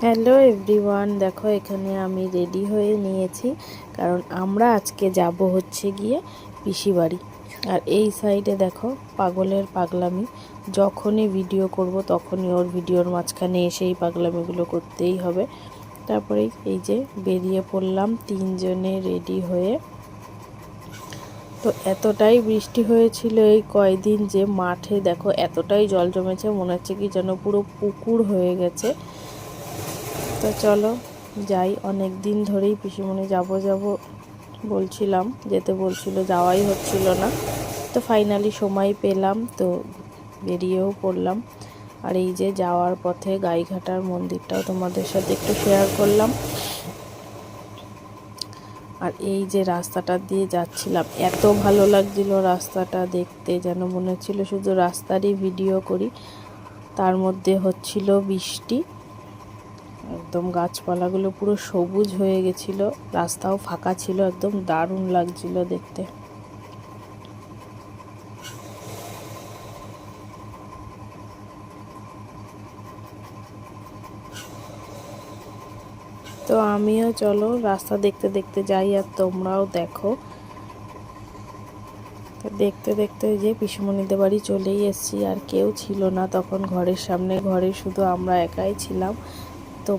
Hello everyone, দেখো এখানে আমি রেডি হয়ে নিয়েছি, কারণ আমরা আজকে যাব হচ্ছে গিয়ে পিসি বাড়ি। আর এই সাইডে দেখো পাগলের পাগলামি, যখনই ভিডিও করব তখনই ওর ভিডিওর মাঝখানে এসে এই পাগলামিগুলো করতেই হবে। তারপরে এই যে বেরিয়ে পড়লাম তিনজনে রেডি হয়ে। তো এতটাই বৃষ্টি হয়েছিল এই কয়দিন যে মাঠে দেখো এতটাই জল জমেছে, মনে হচ্ছে কি যেন পুরো পুকুর হয়ে গেছে। তো চলো যাই, অনেক দিন ধরেই পিসিমণি যাব বলছিলাম, যেতে বলছিল, যাওয়াই হচ্ছিল না। তো ফাইনালি সময় পেলাম, তো বেরিয়েও পড়লাম। আর এই যে যাওয়ার পথে গাইঘাটার মন্দিরটাও তোমাদের সাথে একটু শেয়ার করলাম। আর এই যে রাস্তাটা দিয়ে যাচ্ছিলাম, এত ভালো লাগছিল রাস্তাটা দেখতে, যেন মনে হচ্ছিল শুধু রাস্তারই ভিডিও করি। তার মধ্যে হচ্ছিল বৃষ্টি, একদম গাছপালাগুলো পুরো সবুজ হয়ে গেছিলো, রাস্তাও ফাঁকা ছিল, একদম দারুণ লাগছিল দেখতে। তো আমিও চলো রাস্তা দেখতে দেখতে যাই, আর তোমরাও দেখো। তো দেখতে দেখতে যে পিসিমণিদের বাড়ি চলেই এসেছি, আর কেউ ছিল না তখন ঘরের সামনে, ঘরে শুধু আমরা একাই ছিলাম। তো